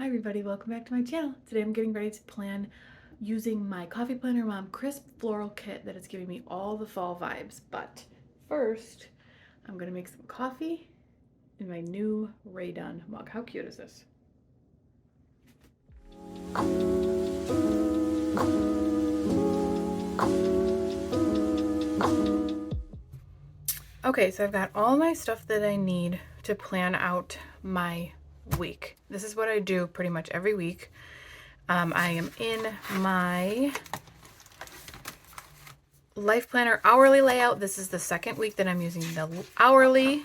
everybody, welcome back to my channel. Today I'm getting ready to plan using my Coffee Planner Mom crisp floral kit that is giving me all the fall vibes. But first, I'm gonna make some coffee in my new Ray Dunn mug. How cute is this? Okay, so I've got all my stuff that I need to plan out my week. This is what I do pretty much every week. I am in my Life Planner hourly layout. This is the second week that I'm using the hourly,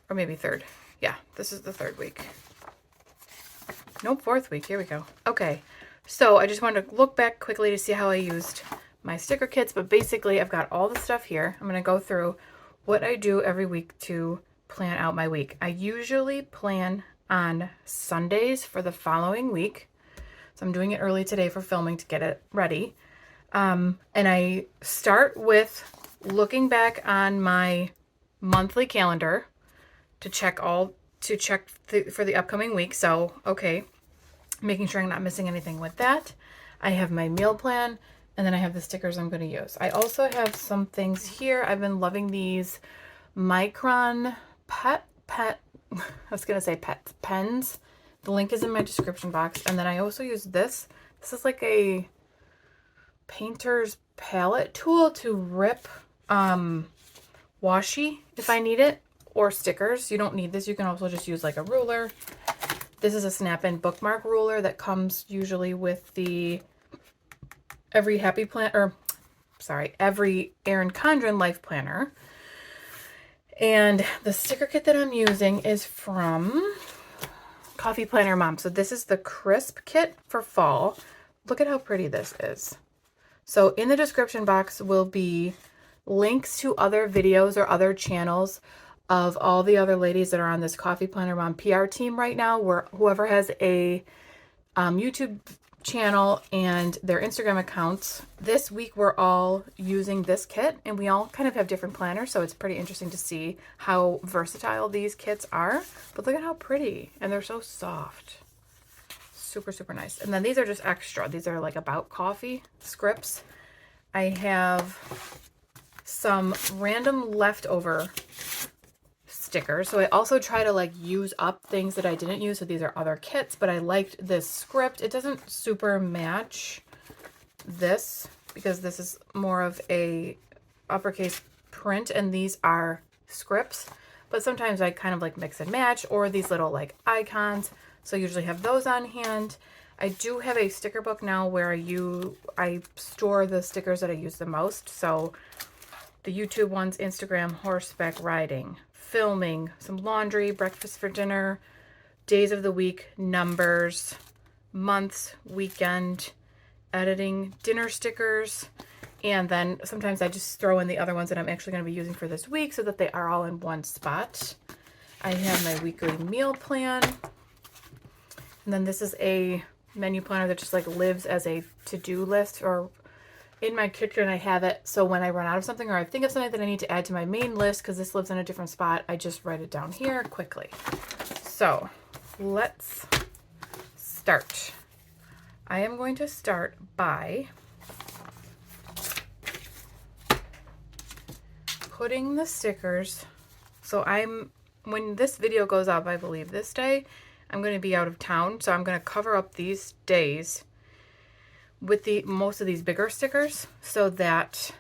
or maybe third. Yeah, this is the third week. Nope, fourth week. Here we go. Okay, so I just wanted to look back quickly to see how I used my sticker kits, but basically I've got all the stuff here. I'm going to go through what I do every week to plan out my week. I usually plan on Sundays for the following week. So I'm doing it early today for filming to get it ready. And I start with looking back on my monthly calendar to check for the upcoming week. So, okay, making sure I'm not missing anything with that. I have my meal plan, and then I have the stickers I'm going to use. I also have some things here. I've been loving these Micron pet pens. The link is in my description box. And then I also use this. This is like a painter's palette tool to rip washi if I need it, or stickers. You don't need this. You can also just use like a ruler. This is a snap-in bookmark ruler that comes usually with the every Erin Condren Life Planner. And the sticker kit that I'm using is from Coffee Planner Mom. So this is the crisp kit for fall. Look at how pretty this is. So in the description box will be links to other videos or other channels of all the other ladies that are on this Coffee Planner Mom PR team right now, where whoever has a YouTube channel and their Instagram accounts. This week we're all using this kit, and we all kind of have different planners, so it's pretty interesting to see how versatile these kits are. But look at how pretty, and they're so soft. Super, super nice. And then these are just extra. These are like about coffee scripts. I have some random leftover stickers. So I also try to like use up things that I didn't use. So these are other kits, but I liked this script. It doesn't super match this because this is more of a uppercase print and these are scripts, but sometimes I kind of like mix and match, or these little like icons. So I usually have those on hand. I do have a sticker book now where I store the stickers that I use the most. So the YouTube ones, Instagram, horseback riding, filming, some laundry, breakfast for dinner, days of the week, numbers, months, weekend, editing, dinner stickers, and then sometimes I just throw in the other ones that I'm actually going to be using for this week so that they are all in one spot. I have my weekly meal plan, and then this is a menu planner that just like lives as a to-do list, or in my kitchen I have it so when I run out of something or I think of something that I need to add to my main list, because this lives in a different spot, I just write it down here quickly. So let's start. I am going to start by putting the stickers. So when this video goes up, I believe this day, I'm going to be out of town. So I'm going to cover up these days with most of these bigger stickers so that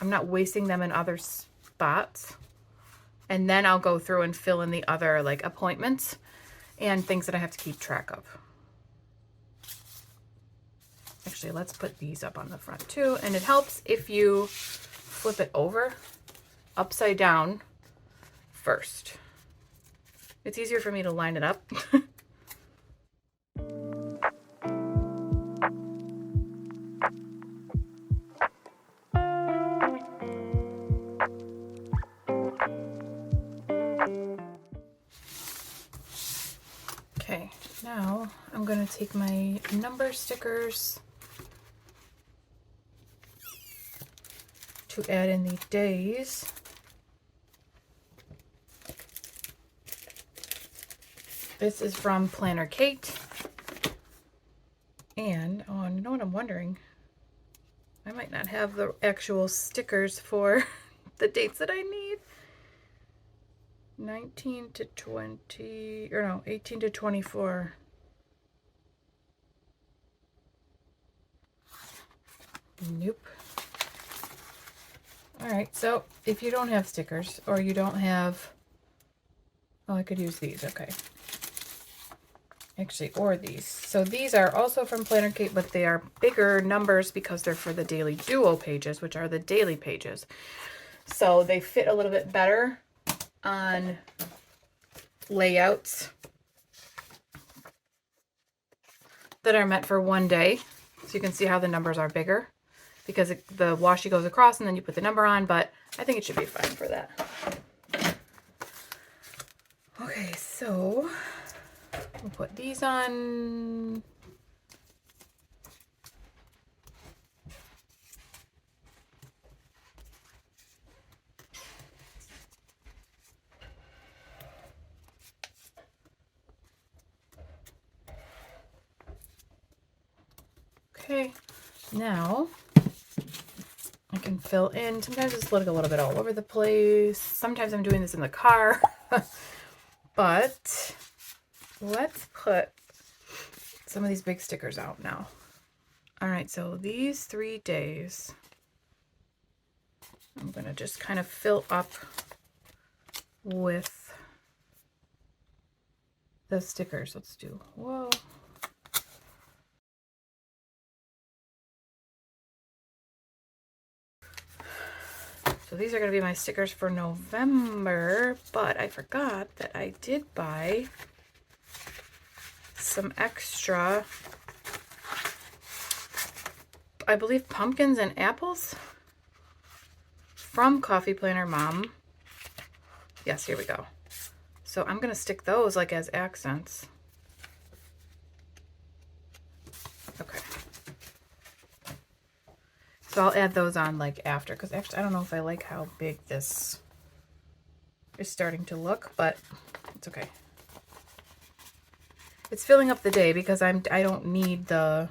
I'm not wasting them in other spots. And then I'll go through and fill in the other like appointments and things that I have to keep track of. Actually, let's put these up on the front too. And it helps if you flip it over upside down first. It's easier for me to line it up. Okay, now I'm going to take my number stickers to add in the days. This is from Planner Kate. And, oh, you know what I'm wondering? I might not have the actual stickers for the dates that I need. 19 to 20, or no, 18 to 24. Nope. All right, so if you don't have stickers or you don't have, oh, I could use these, okay. Actually, or these. So these are also from Planner Kate, but they are bigger numbers because they're for the daily duo pages, which are the daily pages. So they fit a little bit better on layouts that are meant for one day. So you can see how the numbers are bigger because the washi goes across and then you put the number on, but I think it should be fine for that. Okay, so we'll put these on. Okay, now I can fill in. Sometimes it's like a little bit all over the place. Sometimes I'm doing this in the car, but let's put some of these big stickers out now. All right, so these 3 days, I'm gonna just kind of fill up with the stickers. Let's do, whoa. So these are going to be my stickers for November, but I forgot that I did buy some extra, I believe, pumpkins and apples from Coffee Planner Mom. Yes, here we go. So I'm going to stick those like as accents. Okay. So I'll add those on like after, because actually I don't know if I like how big this is starting to look, but it's okay. It's filling up the day because I don't need the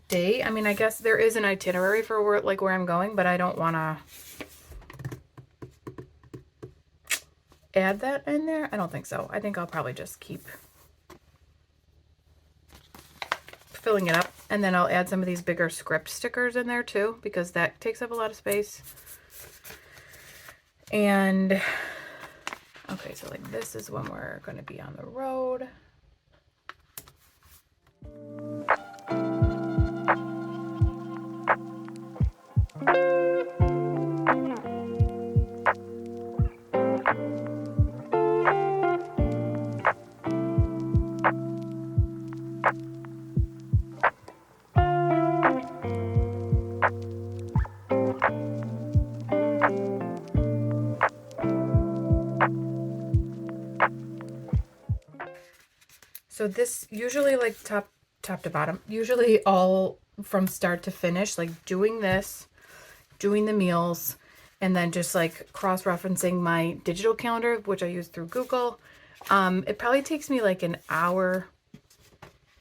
day. I mean, I guess there is an itinerary for where I'm going, but I don't want to add that in there. I don't think so. I think I'll probably just keep filling it up, and then I'll add some of these bigger script stickers in there too, because that takes up a lot of space. And okay, so like this is when we're going to be on the road. So this usually like top to bottom, usually all from start to finish, like doing this, doing the meals, and then just like cross-referencing my digital calendar, which I use through Google. It probably takes me like an hour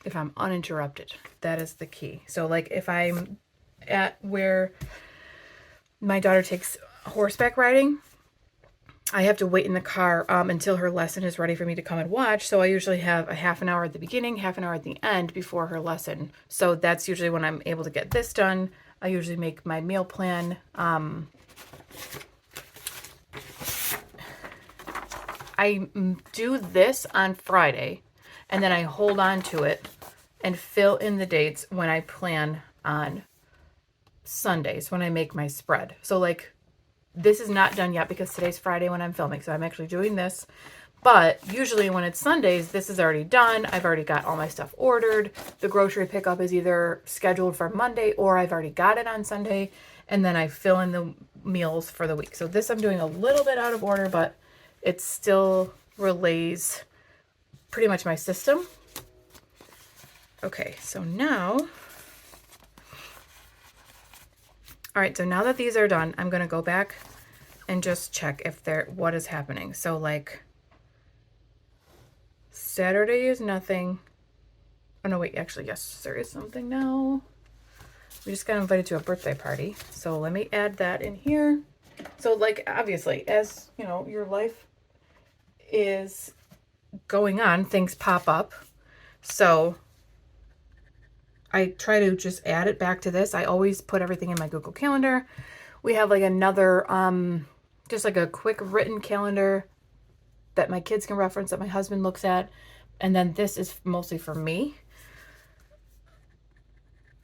if I'm uninterrupted. That is the key. So like if I'm at where my daughter takes horseback riding, I have to wait in the car until her lesson is ready for me to come and watch. So I usually have a half an hour at the beginning, half an hour at the end before her lesson. So that's usually when I'm able to get this done. I usually make my meal plan. I do this on Friday, and then I hold on to it and fill in the dates when I plan on Sundays, when I make my spread. So like, this is not done yet because today's Friday when I'm filming, so I'm actually doing this. But usually when it's Sundays, this is already done. I've already got all my stuff ordered. The grocery pickup is either scheduled for Monday or I've already got it on Sunday. And then I fill in the meals for the week. So this I'm doing a little bit out of order, but it still relays pretty much my system. Okay, so now, all right, so now that these are done, I'm gonna go back and just check if what is happening. So like, Saturday is nothing. Oh no, wait, actually, yes, there is something now. We just got invited to a birthday party. So let me add that in here. So like, obviously, as you know, your life is going on, things pop up. So I try to just add it back to this. I always put everything in my Google Calendar. We have like another, just like a quick written calendar that my kids can reference, that my husband looks at. And then this is mostly for me.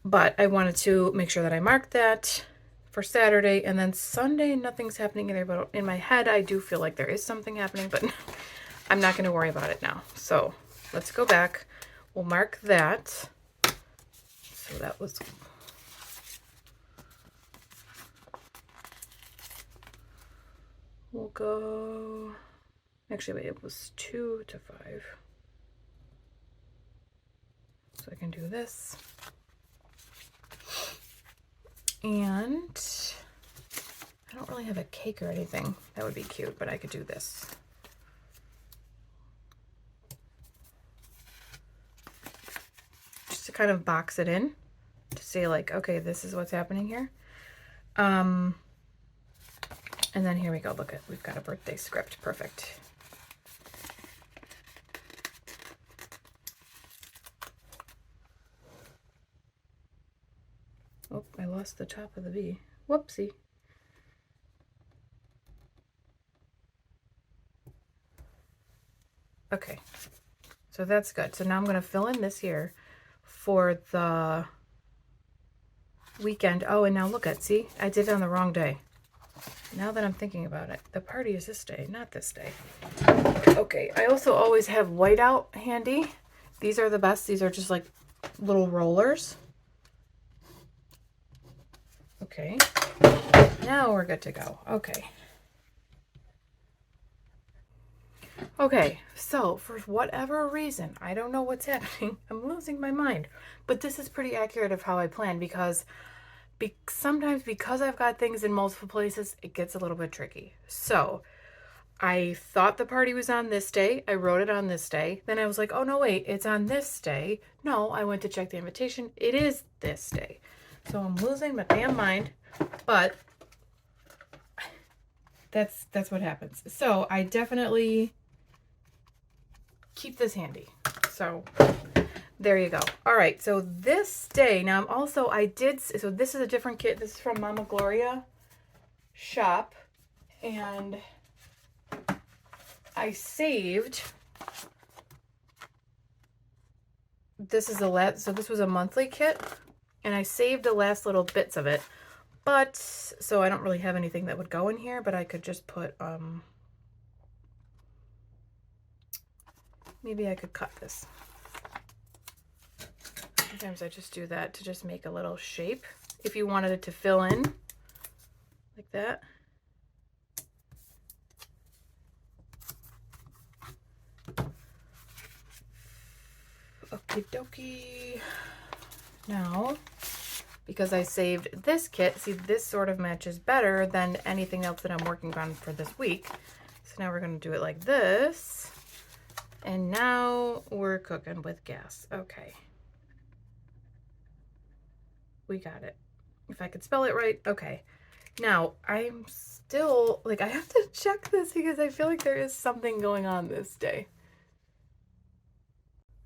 But I wanted to make sure that I marked that for Saturday. And then Sunday, nothing's happening either. But in my head, I do feel like there is something happening. But I'm not going to worry about it now. So let's go back. We'll mark that. So that was... We'll go... Actually, wait, it was 2 to 5. So I can do this. And I don't really have a cake or anything. That would be cute, but I could do this. Just to kind of box it in to say like, okay, this is what's happening here. And then here we go. Look at, we've got a birthday script. Perfect. Oh, I lost the top of the V. Whoopsie. Okay, so that's good. So now I'm going to fill in this here for the weekend. Oh, and now look at, see, I did it on the wrong day. Now that I'm thinking about it, the party is this day, not this day. Okay, I also always have whiteout handy. These are the best. These are just like little rollers. Okay, now we're good to go. Okay. Okay, so for whatever reason, I don't know what's happening. I'm losing my mind. But this is pretty accurate of how I plan because sometimes because I've got things in multiple places, it gets a little bit tricky. So I thought the party was on this day. I wrote it on this day. Then I was like, oh no, wait, it's on this day. No, I went to check the invitation. It is this day. So I'm losing my damn mind, but that's what happens. So I definitely keep this handy. So there you go. All right. So this day, now I'm also, so this is a different kit. This is from Mama Gloria shop. And I saved, this is the last, so this was a monthly kit. And I saved the last little bits of it. But, so I don't really have anything that would go in here, but I could just put, maybe I could cut this. Sometimes I just do that to just make a little shape. If you wanted it to fill in like that. Okie dokie. Now, because I saved this kit, see, this sort of matches better than anything else that I'm working on for this week. So now we're going to do it like this. And now we're cooking with gas. Okay. We got it. If I could spell it right. Okay. Now, I'm still, like, I have to check this because I feel like there is something going on this day.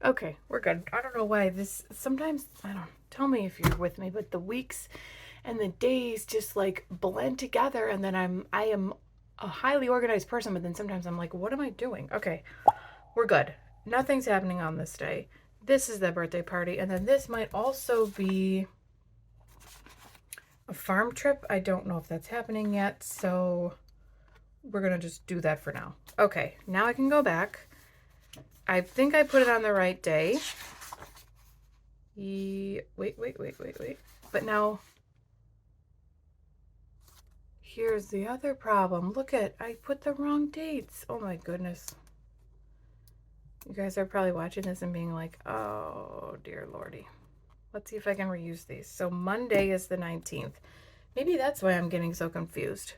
Okay, we're good. I don't know why this, sometimes, I don't, tell me if you're with me, but the weeks and the days just like blend together, and then I am a highly organized person, but then sometimes I'm like, what am I doing? Okay, we're good. Nothing's happening on this day. This is the birthday party, and then this might also be a farm trip. I don't know if that's happening yet, so we're gonna just do that for now. Okay, now I can go back. I think I put it on the right day. Wait. But now, here's the other problem. Look at, I put the wrong dates. Oh my goodness. You guys are probably watching this and being like, oh dear lordy. Let's see if I can reuse these. So Monday is the 19th. Maybe that's why I'm getting so confused.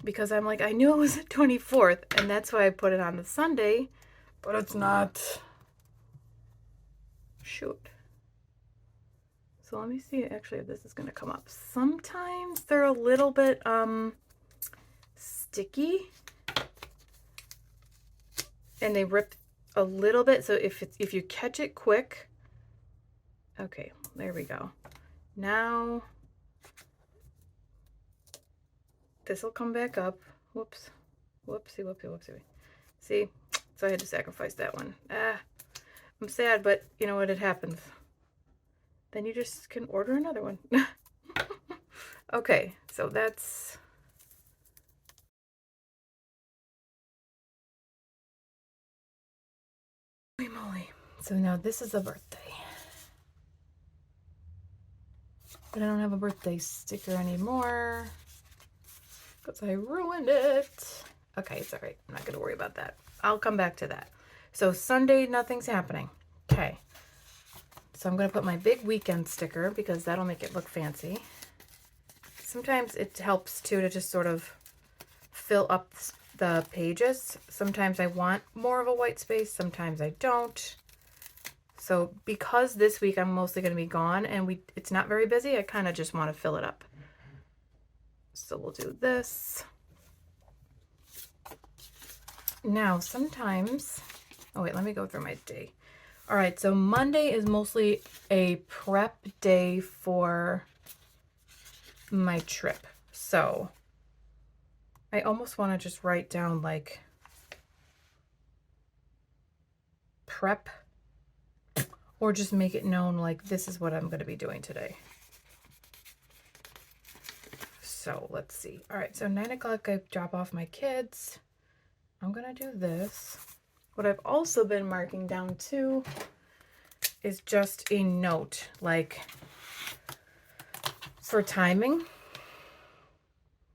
Because I'm like, I knew it was the 24th, and that's why I put it on the Sunday. but it's not. Shoot. So let me see actually if this is going to come up. Sometimes they're a little bit sticky and they rip a little bit. So if you catch it quick, okay, there we go. Now this will come back up. Whoops. Whoopsie, whoopsie, whoopsie. See? So I had to sacrifice that one. I'm sad, but you know what? It happens. Then you just can order another one. Okay, so that's... Holy moly. So now this is a birthday. But I don't have a birthday sticker anymore because I ruined it. Okay, it's all right. I'm not going to worry about that. I'll come back to that. So Sunday, nothing's happening. Okay. So I'm going to put my big weekend sticker because that'll make it look fancy. Sometimes it helps too to just sort of fill up the pages. Sometimes I want more of a white space. Sometimes I don't. So because this week I'm mostly going to be gone and it's not very busy, I kind of just want to fill it up. So we'll do this. Now sometimes, oh wait, let me go through my day. All right, so Monday is mostly a prep day for my trip. So I almost want to just write down like prep, or just make it known like this is what I'm going to be doing today. So let's see. All right, so 9 o'clock I drop off my kids. I'm going to do this. What I've also been marking down too is just a note like for timing.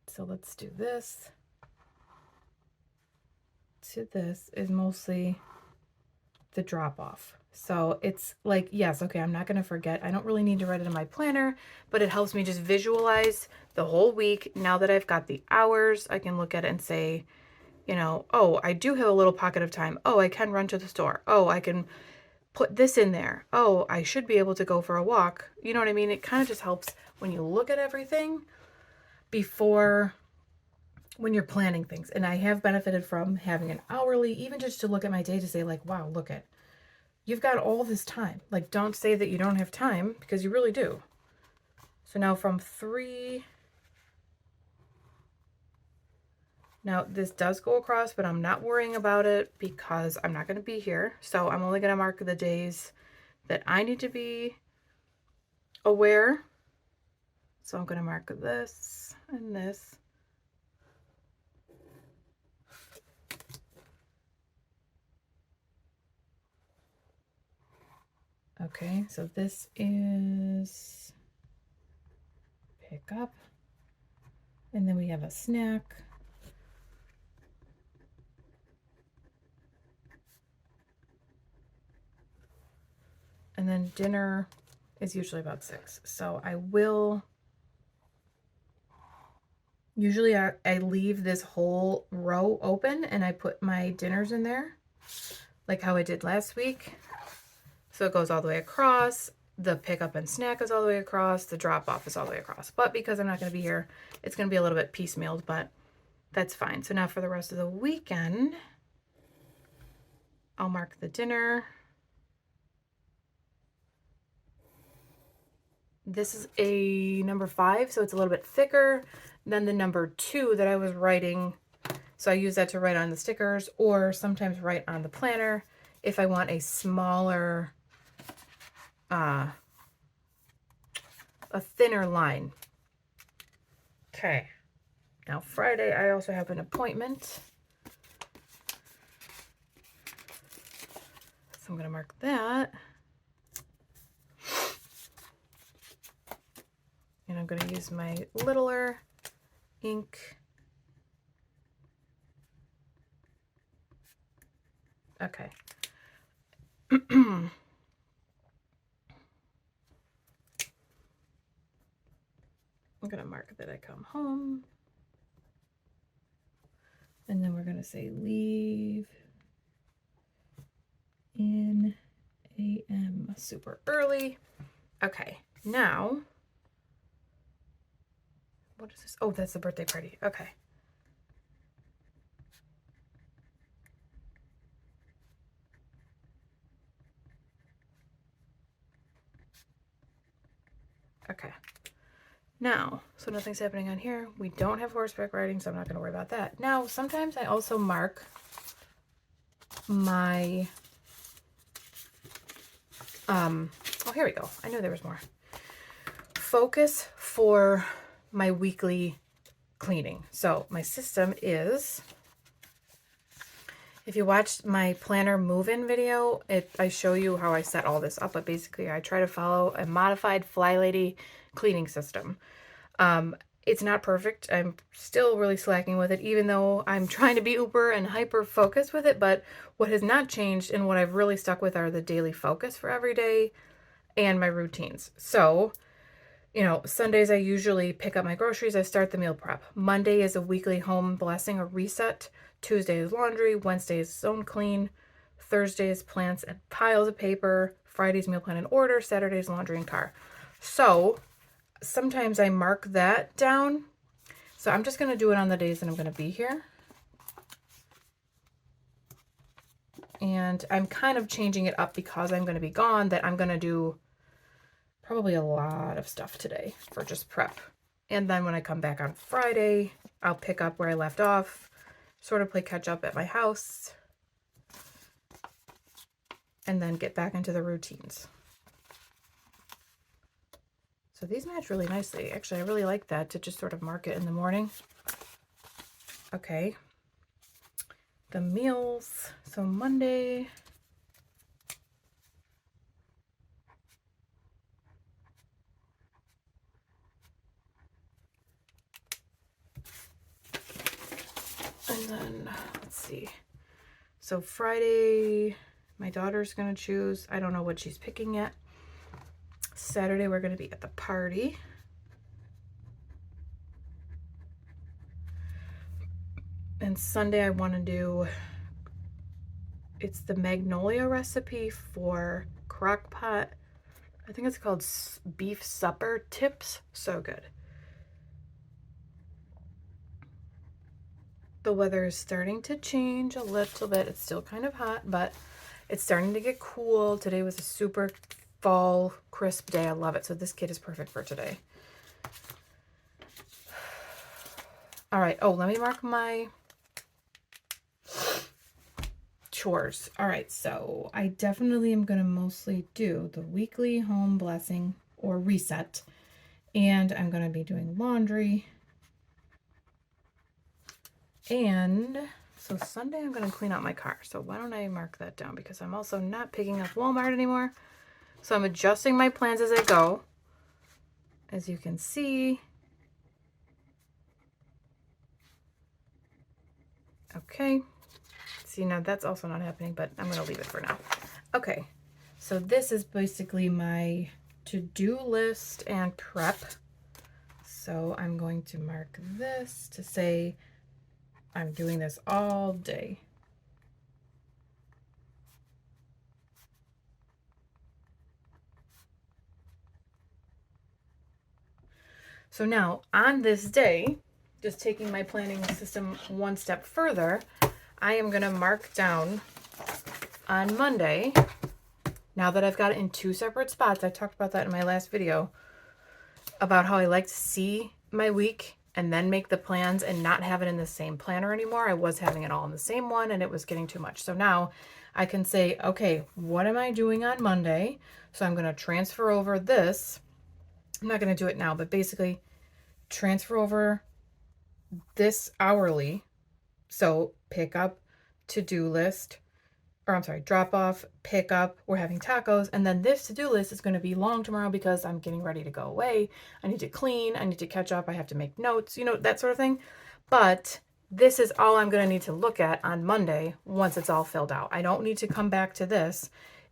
So let's do this. To this is mostly the drop off. So it's like, yes, okay, I'm not going to forget. I don't really need to write it in my planner, but it helps me just visualize the whole week. Now that I've got the hours, I can look at it and say, you know, oh, I do have a little pocket of time. Oh, I can run to the store. Oh, I can put this in there. Oh, I should be able to go for a walk. You know what I mean? It kind of just helps when you look at everything before when you're planning things. And I have benefited from having an hourly, even just to look at my day to say like, wow, look at, you've got all this time. Like, don't say that you don't have time because you really do. So now from 3, now this does go across, but I'm not worrying about it because I'm not going to be here. So I'm only going to mark the days that I need to be aware. So I'm going to mark this and this. Okay, so this is pick up. And then we have a snack. And then dinner is usually about 6. So I will, usually I leave this whole row open and I put my dinners in there, like how I did last week. So it goes all the way across. The pickup and snack is all the way across. The drop off is all the way across. But because I'm not going to be here, it's going to be a little bit piecemealed, but that's fine. So now for the rest of the weekend, I'll mark the dinner. This is a number 5, so it's a little bit thicker than the number 2 that I was writing. So I use that to write on the stickers or sometimes write on the planner if I want a smaller, a thinner line. Okay. Now Friday, I also have an appointment. So I'm going to mark that. And I'm going to use my littler ink. Okay. I'm going to mark that I come home. And then we're going to say leave super early. Okay, now, what is this? Oh, that's the birthday party. Okay. Okay. Now, so nothing's happening on here. We don't have horseback riding, so I'm not going to worry about that. Now, sometimes I also mark my, oh, here we go. I knew there was more. Focus for my weekly cleaning. So my system is, if you watched my planner move-in video, I show you how I set all this up, but basically I try to follow a modified Fly Lady cleaning system. It's not perfect. I'm still really slacking with it, even though I'm trying to be uber and hyper focused with it. But what has not changed and what I've really stuck with are the daily focus for every day and my routines. So, you know, Sundays I usually pick up my groceries. I start the meal prep. Monday is a weekly home blessing or reset. Tuesday is laundry. Wednesday is zone clean. Thursday is plants and piles of paper. Friday's meal plan and order. Saturday's laundry and car. So sometimes I mark that down. So I'm just going to do it on the days that I'm going to be here. And I'm kind of changing it up because I'm going to be gone, that I'm going to do probably a lot of stuff today for just prep. And then when I come back on Friday, I'll pick up where I left off, sort of play catch up at my house, and then get back into the routines. So these match really nicely. Actually, I really like that, to just sort of mark it in the morning. Okay. The meals. So Monday. And then, let's see. So Friday, my daughter's going to choose. I don't know what she's picking yet. Saturday, we're going to be at the party. And Sunday, I want to do, it's the Magnolia recipe for crock pot. I think it's called beef supper tips. So good. The weather is starting to change a little bit. It's still kind of hot, but it's starting to get cool. Today was a super fall crisp day. I love it. So this kit is perfect for today. All right. Oh, let me mark my chores. All right. So I definitely am going to mostly do the weekly home blessing or reset. And I'm going to be doing laundry. And so Sunday I'm going to clean out my car. So why don't I mark that down, because I'm also not picking up Walmart anymore. So I'm adjusting my plans as I go. As you can see. Okay. See, now that's also not happening, but I'm going to leave it for now. Okay. So this is basically my to-do list and prep. So I'm going to mark this to say I'm doing this all day. So now on this day, just taking my planning system one step further, I am going to mark down on Monday, now that I've got it in 2 separate spots. I talked about that in my last video about how I like to see my week and then make the plans and not have it in the same planner anymore. I was having it all in the same one and it was getting too much. So now I can say, okay, what am I doing on Monday? So I'm going to transfer over this. I'm not going to do it now, but basically transfer over this hourly. So pick up, to-do list, or I'm sorry, drop off, pick up, we're having tacos. And then this to-do list is going to be long tomorrow because I'm getting ready to go away. I need to clean, I need to catch up, I have to make notes, you know, that sort of thing. But this is all I'm going to need to look at on Monday once it's all filled out. I don't need to come back to this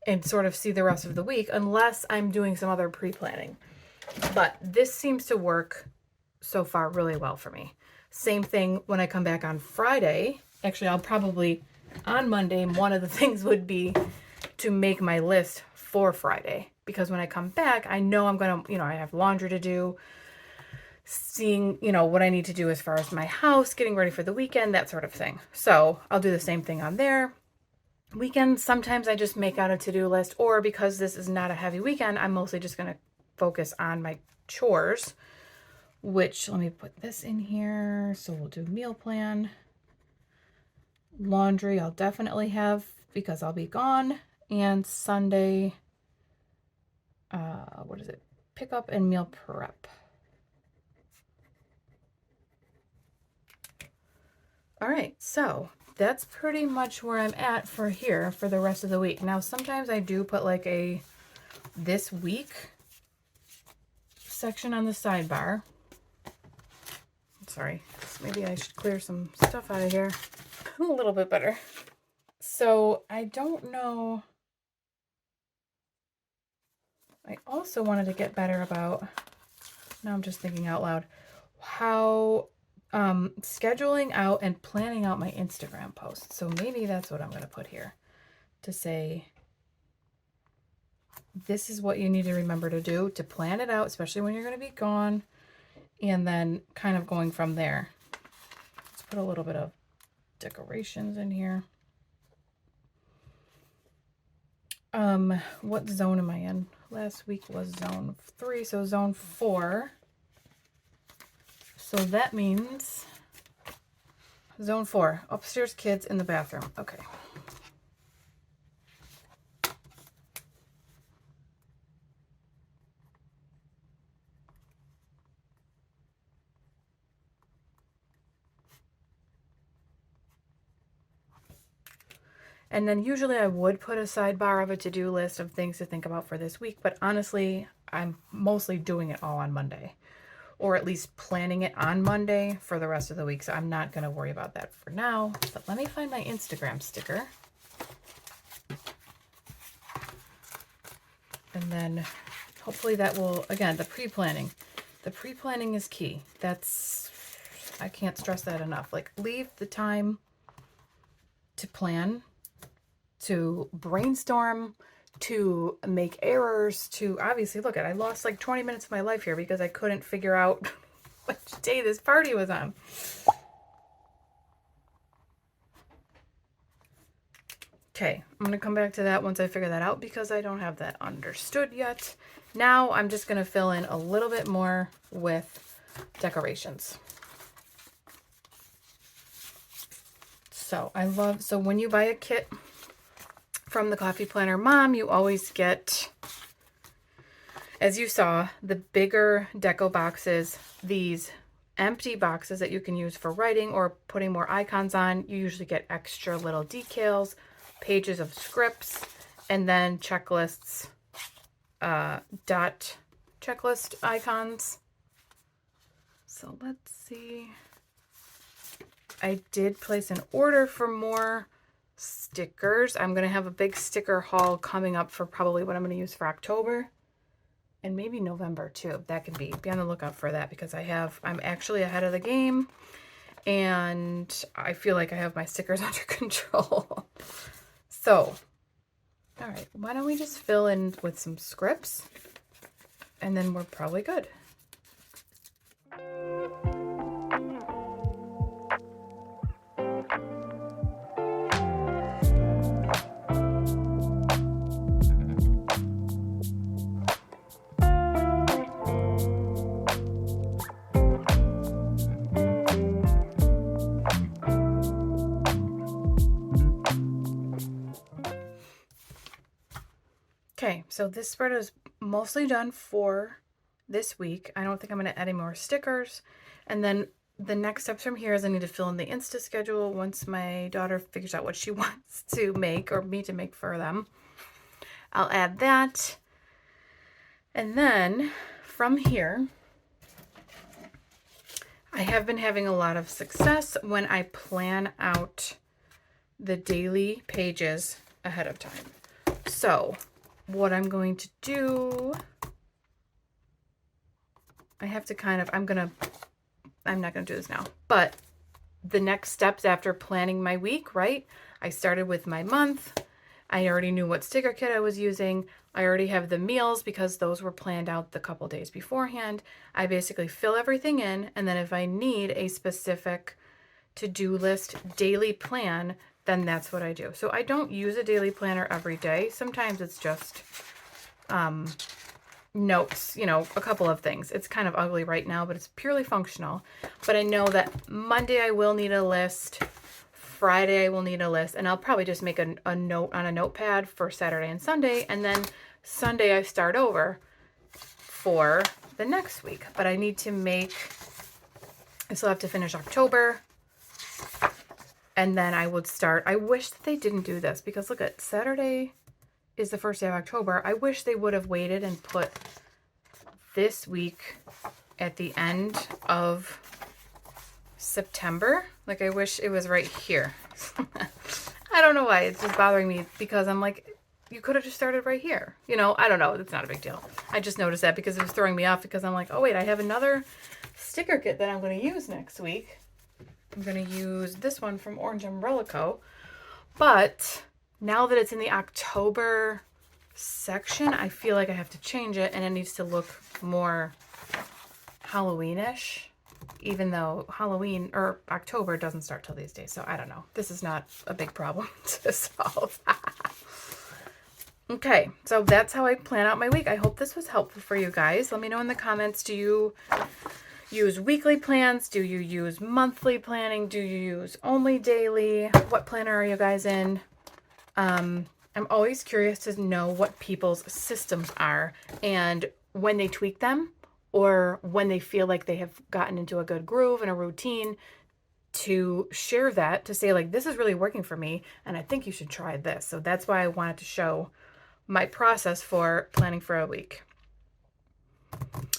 and sort of see the rest of the week unless I'm doing some other pre-planning. But this seems to work so far really well for me. Same thing when I come back on Friday. Actually, I'll probably, on Monday, one of the things would be to make my list for Friday, because when I come back, I know I'm going to, I have laundry to do, seeing, what I need to do as far as my house, getting ready for the weekend, that sort of thing. So I'll do the same thing on there. Weekends, sometimes I just make out a to-do list, or because this is not a heavy weekend, I'm mostly just going to focus on my chores, which, let me put this in here. So we'll do meal plan. Laundry I'll definitely have because I'll be gone. And Sunday, what is it? Pickup and meal prep. All right, so that's pretty much where I'm at for here for the rest of the week. Now, sometimes I do put like a this week section on the sidebar. Sorry, maybe I should clear some stuff out of here. A little bit better. So I don't know. I also wanted to get better about, now I'm just thinking out loud, how scheduling out and planning out my Instagram posts. So maybe that's what I'm going to put here to say, this is what you need to remember to do to plan it out, especially when you're going to be gone, and then kind of going from there. Let's put a little bit of decorations in here. What zone am I in? Last week was zone 3, so zone 4. So that means zone 4, upstairs kids in the bathroom. Okay. And then usually I would put a sidebar of a to-do list of things to think about for this week, but honestly, I'm mostly doing it all on Monday, or at least planning it on Monday for the rest of the week. So I'm not going to worry about that for now, but let me find my Instagram sticker. And then hopefully that will, again, the pre-planning. The pre-planning is key. I can't stress that enough. Like, leave the time to plan, to brainstorm, to make errors, to obviously, look at, I lost like 20 minutes of my life here because I couldn't figure out which day this party was on. Okay, I'm going to come back to that once I figure that out because I don't have that understood yet. Now I'm just going to fill in a little bit more with decorations. So so when you buy a kit from the Coffee Planner Mom, you always get, as you saw, the bigger deco boxes, these empty boxes that you can use for writing or putting more icons on. You usually get extra little decals, pages of scripts, and then checklists, dot checklist icons. So let's see. I did place an order for more stickers. I'm going to have a big sticker haul coming up for probably what I'm going to use for October and maybe November too. That could be on the lookout for that because I'm actually ahead of the game and I feel like I have my stickers under control. So, all right, why don't we just fill in with some scripts and then we're probably good. Okay, so this spread is mostly done for this week. I don't think I'm going to add any more stickers. And then the next steps from here is I need to fill in the Insta schedule once my daughter figures out what she wants to make or me to make for them. I'll add that. And then from here, I have been having a lot of success when I plan out the daily pages ahead of time. So what I'm going to do, I'm not going to do this now, but the next steps after planning my week, right? I started with my month, I already knew what sticker kit I was using. I already have the meals because those were planned out the couple days beforehand. I basically fill everything in, and then if I need a specific to-do list daily plan, then that's what I do. So I don't use a daily planner every day. Sometimes it's just notes, you know, a couple of things. It's kind of ugly right now, but it's purely functional. But I know that Monday I will need a list. Friday I will need a list, and I'll probably just make a note on a notepad for Saturday and Sunday, and then Sunday I start over for the next week. But I need to make, I still have to finish October, and then I would start. I wish that they didn't do this, because look at Saturday is the first day of October. I wish they would have waited and put this week at the end of September. Like, I wish it was right here. I don't know why. It's just bothering me, because I'm like, you could have just started right here. You know, I don't know. It's not a big deal. I just noticed that because it was throwing me off, because I'm like, oh wait, I have another sticker kit that I'm going to use next week. I'm going to use this one from Orange Umbrella Co. But now that it's in the October section, I feel like I have to change it, and it needs to look more Halloweenish, even though Halloween or October doesn't start till these days. So I don't know. This is not a big problem to solve. Okay, so that's how I plan out my week. I hope this was helpful for you guys. Let me know in the comments, do you use weekly plans? Do you use monthly planning? Do you use only daily? What planner are you guys in? I'm always curious to know what people's systems are, and when they tweak them, or when they feel like they have gotten into a good groove and a routine, to share that, to say like, this is really working for me, and I think you should try this. So that's why I wanted to show my process for planning for a week.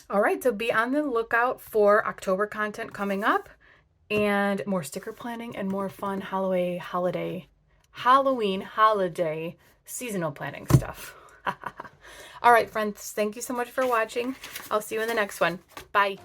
All right, so be on the lookout for October content coming up, and more sticker planning and more fun Halloween holiday seasonal planning stuff. All right, friends, thank you so much for watching. I'll see you in the next one. Bye.